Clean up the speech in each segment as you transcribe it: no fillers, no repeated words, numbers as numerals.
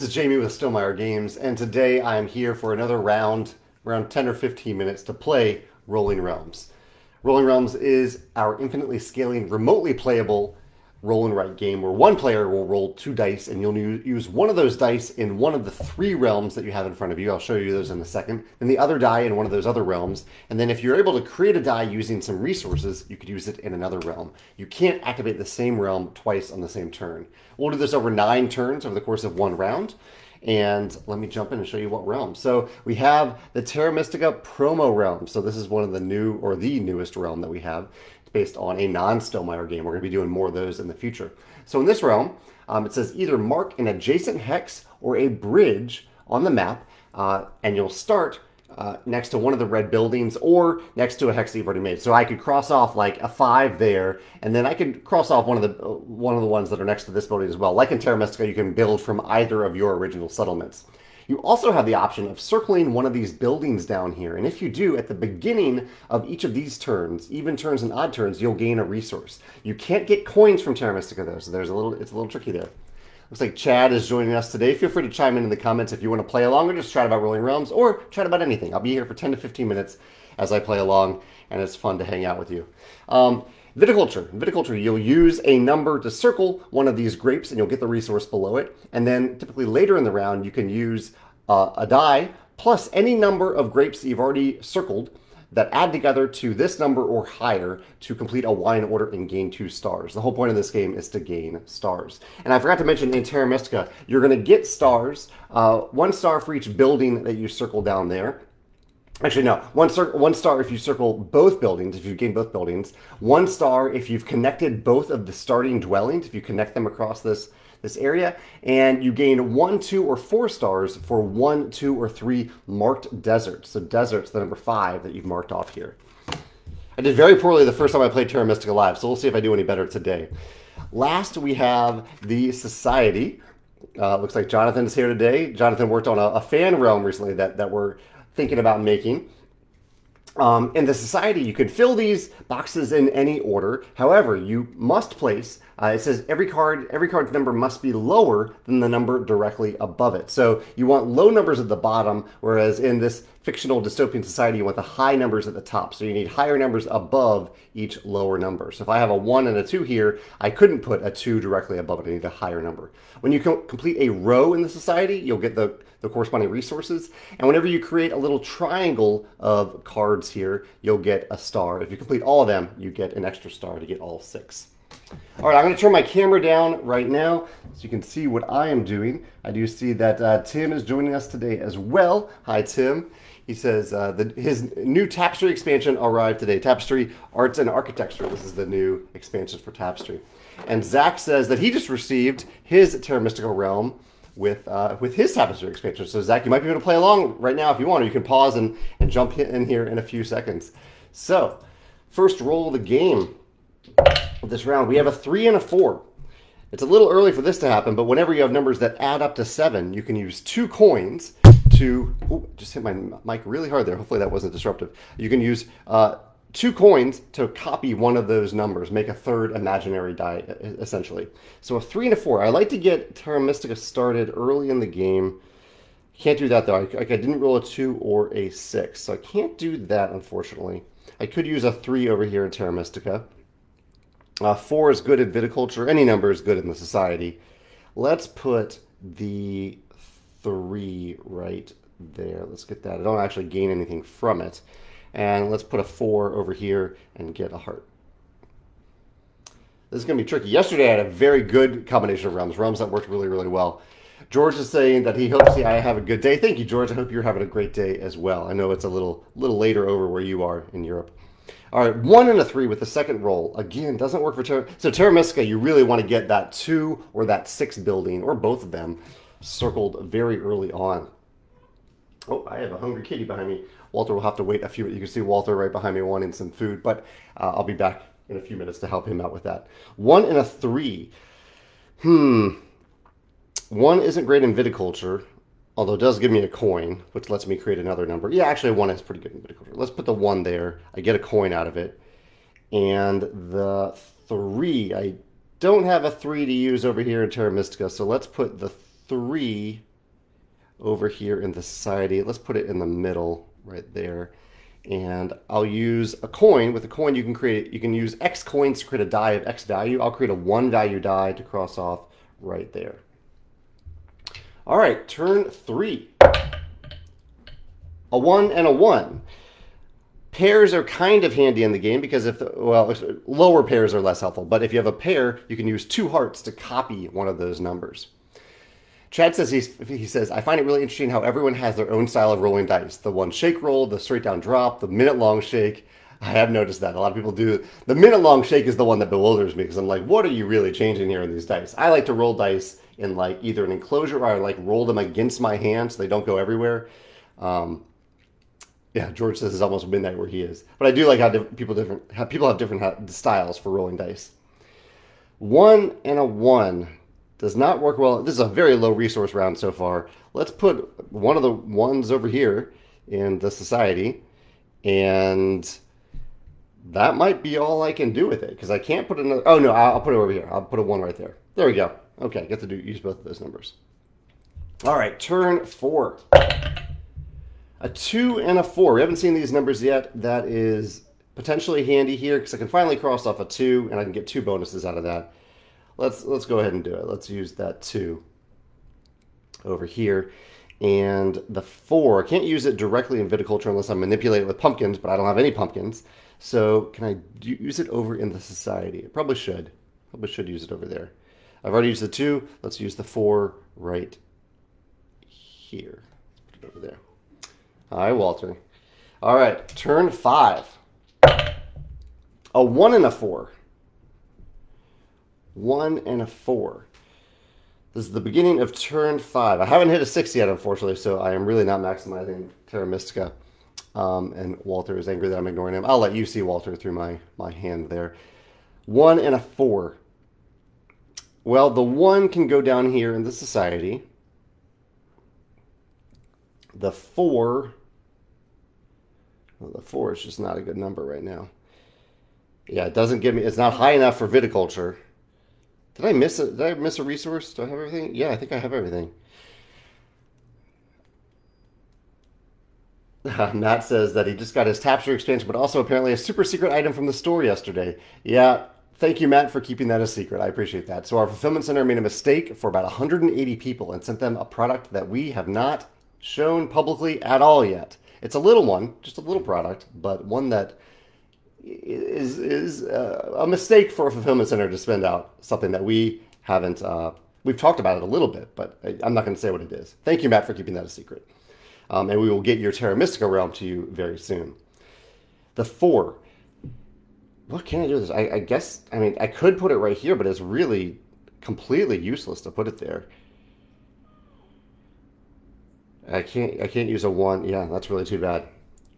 This is Jamey with Stegmaier Games, and today I am here for another round, around 10 or 15 minutes, to play Rolling Realms. Rolling Realms is our infinitely scaling, remotely playable roll and write game where one player will roll 2 dice, and you'll use one of those dice in one of the 3 realms that you have in front of you. I'll show you those in a second. Then the other die in one of those other realms, and then if you're able to create a die using some resources, you could use it in another realm. You can't activate the same realm twice on the same turn. We'll do this over 9 turns over the course of 1 round. And let me jump in and show you what realm. So we have the Terra Mystica promo realm. So this is one of the new, or the newest realm that we have. It's based on a non-Stegmaier game. We're going to be doing more of those in the future. So in this realm, it says either mark an adjacent hex or a bridge on the map, and you'll start next to one of the red buildings or next to a hex that you've already made. So I could cross off like a 5 there, and then I could cross off one of the ones that are next to this building as well. Like in Terra Mystica, you can build from either of your original settlements. You also have the option of circling one of these buildings down here, and if you do, at the beginning of each of these turns, even turns and odd turns, you'll gain a resource. You can't get coins from Terra Mystica though, so it's a little tricky there. Looks like Chad is joining us today. Feel free to chime in the comments if you want to play along or just chat about Rolling Realms or chat about anything. I'll be here for 10 to 15 minutes as I play along, and it's fun to hang out with you. Viticulture. Viticulture, you'll use a number to circle one of these grapes and you'll get the resource below it. And then typically later in the round, you can use a die plus any number of grapes that you've already circled that add together to this number or higher to complete a wine order and gain 2 stars. The whole point of this game is to gain stars. And I forgot to mention in Terra Mystica, you're going to get stars, 1 star for each building that you circle down there. Actually, no, 1 star if you circle both buildings, if you gain both buildings. 1 star if you've connected both of the starting dwellings, if you connect them across this area, and you gain 1, 2, or 4 stars for 1, 2, or 3 marked deserts. So deserts, the number 5 that you've marked off here. I did very poorly the first time I played Terra Mystica Live, so we'll see if I do any better today. Last, we have the Society. Looks like Jonathan is here today. Jonathan worked on a fan realm recently that we're thinking about making. In the Society, you can fill these boxes in any order. However, you must place, it says every card's number must be lower than the number directly above it. So you want low numbers at the bottom, whereas in this fictional dystopian society, you want the high numbers at the top. So you need higher numbers above each lower number. So if I have a 1 and a 2 here, I couldn't put a 2 directly above it. I need a higher number. When you complete a row in the Society, you'll get the corresponding resources. And whenever you create a little triangle of cards here, you'll get a star. If you complete all of them, you get an extra star to get all 6. All right, I'm going to turn my camera down right now so you can see what I am doing. I do see that Tim is joining us today as well. Hi, Tim. He says his new Tapestry expansion arrived today. Tapestry Arts and Architecture. This is the new expansion for Tapestry. And Zach says that he just received his Terra Mystica realm with his Tapestry expansion. So Zach, you might be able to play along right now if you want, or you can pause and jump in here in a few seconds. So, first roll of the game of this round, we have a 3 and a 4. It's a little early for this to happen, but whenever you have numbers that add up to 7, you can use 2 coins to, ooh, just hit my mic really hard there. Hopefully that wasn't disruptive. You can use 2 coins to copy one of those numbers, make a 3rd imaginary die, essentially. So a 3 and a 4. I like to get Terra Mystica started early in the game. Can't do that, though. I didn't roll a 2 or a 6, so I can't do that, unfortunately. I could use a 3 over here in Terra Mystica. 4 is good in Viticulture. Any number is good in the Society. Let's put the 3 right there. Let's get that. I don't actually gain anything from it. And let's put a 4 over here and get a heart. This is going to be tricky. Yesterday I had a very good combination of realms that worked really, really well. George is saying that he hopes I have a good day. Thank you, George. I hope you're having a great day as well. I know it's a little later over where you are in Europe. All right, 1 and a 3 with the second roll. Again, doesn't work for Terra. So Terra Mystica, you really want to get that 2 or that 6 building, or both of them, circled very early on. Oh, I have a hungry kitty behind me. Walter will have to wait a few. You can see Walter right behind me wanting some food, but I'll be back in a few minutes to help him out with that. 1 and a 3. 1 isn't great in Viticulture, although it does give me a coin, which lets me create another number. Yeah, actually, a 1 is pretty good in Viticulture. Let's put the 1 there. I get a coin out of it. And the 3, I don't have a 3 to use over here in Terra Mystica, so let's put the 3 over here in the society. Let's put it in the middle right there. And I'll use a coin. With a coin, you can use X coins to create a die of X value. I'll create a 1 value die to cross off right there. All right, turn 3. A 1 and a 1. Pairs are kind of handy in the game because lower pairs are less helpful. But if you have a pair, you can use 2 hearts to copy one of those numbers. Chad says, he says, I find it really interesting how everyone has their own style of rolling dice. The one shake roll, the straight down drop, the minute long shake. I have noticed that. A lot of people do. The minute long shake is the one that bewilders me because I'm like, what are you really changing here in these dice? I like to roll dice in like either an enclosure or I like roll them against my hand so they don't go everywhere. Yeah, George says it's almost midnight where he is. But I do like how people have different styles for rolling dice. 1 and a 1. Does not work well. This is a very low resource round so far. Let's put one of the ones over here in the society. And that might be all I can do with it. Because I can't put another... Oh, no, I'll put it over here. I'll put a 1 right there. There we go. Okay, get to use both of those numbers. All right, turn 4. A 2 and a 4. We haven't seen these numbers yet. That is potentially handy here because I can finally cross off a 2 and I can get 2 bonuses out of that. Let's go ahead and do it. Let's use that 2 over here. And the 4, I can't use it directly in Viticulture unless I manipulate it with pumpkins, but I don't have any pumpkins. So can I use it over in the society? I probably should. Probably should use it over there. I've already used the 2. Let's use the 4 right here. Let's put it over there. Hi, Walter. All right, turn 5. A 1 and a 4. 1 and a 4. This is the beginning of turn 5. I haven't hit a 6 yet, unfortunately, so I am really not maximizing Terra Mystica. And Walter is angry that I'm ignoring him. I'll let you see Walter through my hand there. 1 and a 4. Well, the 1 can go down here in the society. The 4... Well, the 4 is just not a good number right now. Yeah, it doesn't give me... It's not high enough for Viticulture. Did I miss a resource? Do I have everything? Yeah, I think I have everything. Matt says that he just got his Tapestry expansion, but also apparently a super secret item from the store yesterday. Yeah, thank you, Matt, for keeping that a secret. I appreciate that. So our fulfillment center made a mistake for about 180 people and sent them a product that we have not shown publicly at all yet. It's a little one, just a little product, but one that is a mistake for a fulfillment center to spend out something that we haven't. We've talked about it a little bit, but I'm not going to say what it is. Thank you, Matt, for keeping that a secret. And we will get your Terra Mystica realm to you very soon. The 4. What can I do with this? I guess, I mean, I could put it right here, but it's really completely useless to put it there. I can't use a 1. Yeah, that's really too bad.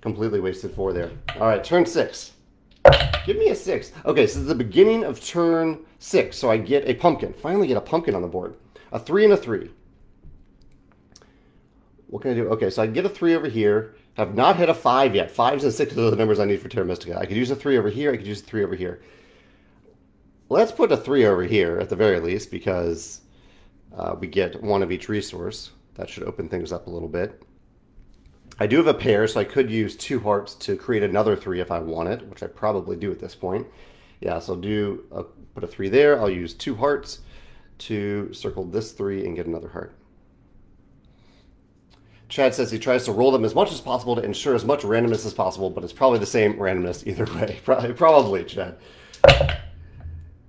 Completely wasted 4 there. All right, turn 6. Give me a 6. Okay, so this is the beginning of turn 6, so I get a pumpkin. Finally get a pumpkin on the board. A 3 and a 3. What can I do? Okay, so I get a 3 over here. Have not hit a 5 yet. 5s and 6s are the numbers I need for Terra Mystica. I could use a 3 over here. I could use a 3 over here. Let's put a 3 over here at the very least because we get 1 of each resource. That should open things up a little bit. I do have a pair, so I could use 2 hearts to create another 3 if I wanted, which I probably do at this point. Yeah, so I'll put a 3 there. I'll use 2 hearts to circle this 3 and get another heart. Chad says he tries to roll them as much as possible to ensure as much randomness as possible, but it's probably the same randomness either way. Probably, Chad.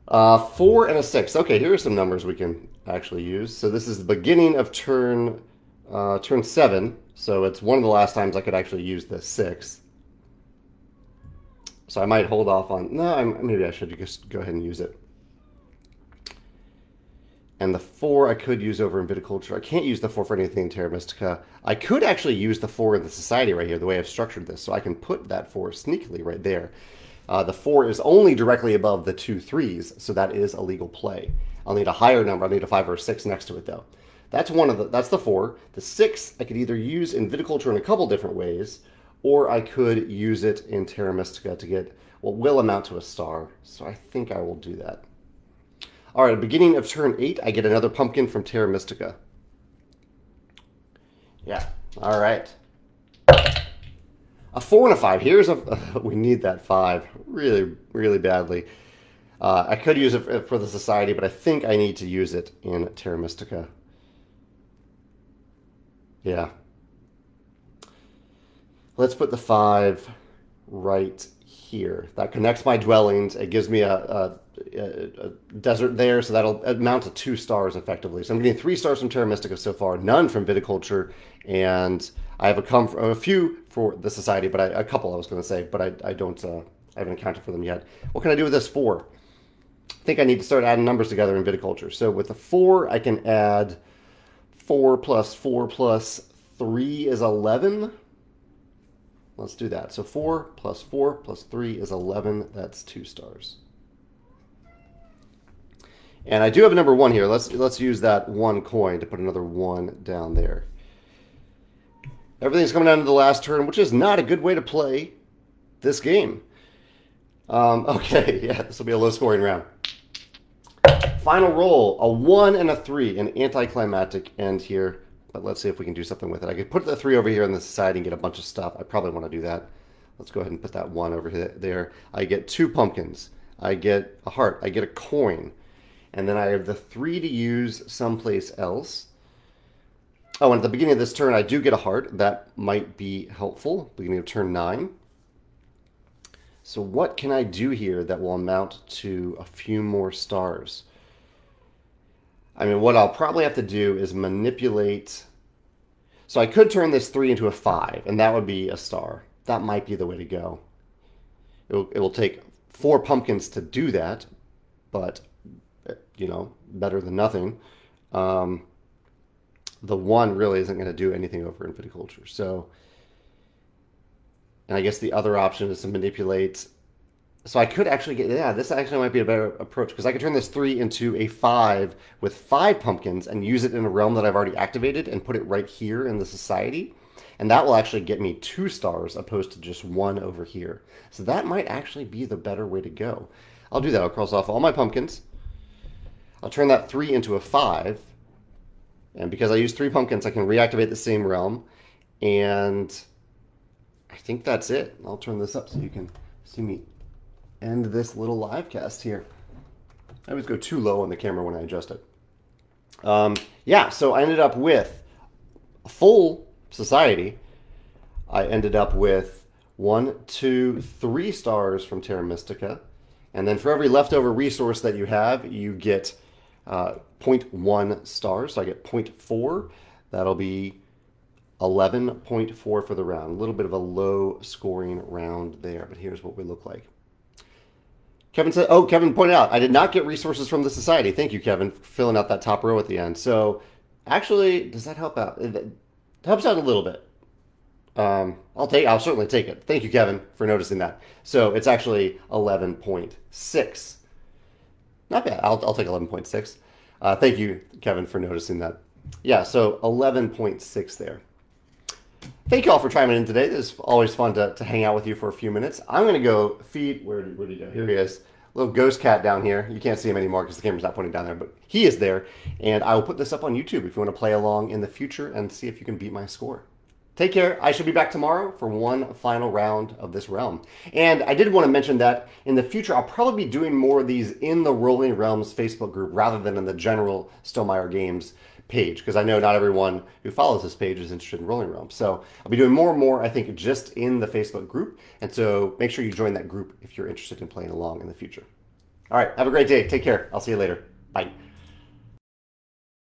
4 and a 6. Okay, here are some numbers we can actually use. So this is the beginning of turn 7. So it's one of the last times I could actually use the 6. So I might hold off on... No, maybe I should just go ahead and use it. And the 4 I could use over in Viticulture. I can't use the 4 for anything in Terra Mystica. I could actually use the 4 in the society right here, the way I've structured this. So I can put that 4 sneakily right there. The 4 is only directly above the 2 3s, so that is a legal play. I'll need a higher number. I'll need a 5 or a 6 next to it, though. That's the 4. The 6 I could either use in Viticulture in a couple different ways, or I could use it in Terra Mystica to get what will amount to a star. So I think I will do that. All right, beginning of turn 8, I get another pumpkin from Terra Mystica. Yeah. All right. A 4 and a 5. Here's a... we need that 5 really, really badly. I could use it for the Society, but I think I need to use it in Terra Mystica. Yeah. Let's put the 5 right here. That connects my dwellings. It gives me a desert there, so that'll amount to 2 stars effectively. So I'm getting 3 stars from Terra Mystica so far, none from Viticulture, and I have a few for the Society, but a couple I was going to say, but I haven't accounted for them yet. What can I do with this 4? I think I need to start adding numbers together in Viticulture. So with the 4, I can add 4 plus 4 plus 3 is 11. Let's do that. So 4 plus 4 plus 3 is 11. That's 2 stars. And I do have a number 1 here. Let's use that 1 coin to put another 1 down there. Everything's coming down to the last turn, which is not a good way to play this game. Okay, yeah, this will be a low-scoring round. Final roll, a 1 and a 3, an anticlimactic end here. But let's see if we can do something with it. I could put the 3 over here on the side and get a bunch of stuff. I probably want to do that. Let's go ahead and put that 1 over there. I get 2 pumpkins. I get a heart. I get a coin. And then I have the 3 to use someplace else. Oh, and at the beginning of this turn, I do get a heart. That might be helpful. Beginning of turn 9. So what can I do here that will amount to a few more stars? I mean, what I'll probably have to do is manipulate. So I could turn this 3 into a 5, and that would be a star. That might be the way to go. It will take 4 pumpkins to do that, but, you know, better than nothing. The 1 really isn't going to do anything over in Viticulture. So, and I guess the other option is to manipulate. So I could actually get, yeah, this actually might be a better approach, because I could turn this 3 into a 5 with 5 pumpkins and use it in a realm that I've already activated and put it right here in the Society. And that will actually get me 2 stars opposed to just 1 over here. So that might actually be the better way to go. I'll do that. I'll cross off all my pumpkins. I'll turn that 3 into a 5. And because I use 3 pumpkins, I can reactivate the same realm. And I think that's it. I'll turn this up so you can see me end this little live cast here. I always go too low on the camera when I adjust it. Yeah, so I ended up with a full Society. I ended up with 1, 2, 3 stars from Terra Mystica. And then for every leftover resource that you have, you get 0.1 stars. So I get 0.4. That'll be 11.4 for the round. A little bit of a low scoring round there, but here's what we look like. Kevin said, oh, Kevin pointed out, I did not get resources from the Society. Thank you, Kevin, for filling out that top row at the end. So actually, does that help out? It helps out a little bit. I'll certainly take it. Thank you, Kevin, for noticing that. So it's actually 11.6. Not bad. I'll take 11.6. Thank you, Kevin, for noticing that. Yeah, so 11.6 there. Thank you all for chiming in today. It's always fun to hang out with you for a few minutes. I'm going to go feed, where did he go? Here he is. Little ghost cat down here. You can't see him anymore because the camera's not pointing down there, but he is there. And I will put this up on YouTube if you want to play along in the future and see if you can beat my score. Take care. I should be back tomorrow for one final round of this realm. And I did want to mention that in the future, I'll probably be doing more of these in the Rolling Realms Facebook group rather than in the general Stegmaier Games page, because I know not everyone who follows this page is interested in Rolling Realms. So I'll be doing more and more, I think, just in the Facebook group. And so make sure you join that group if you're interested in playing along in the future. All right. Have a great day. Take care. I'll see you later. Bye.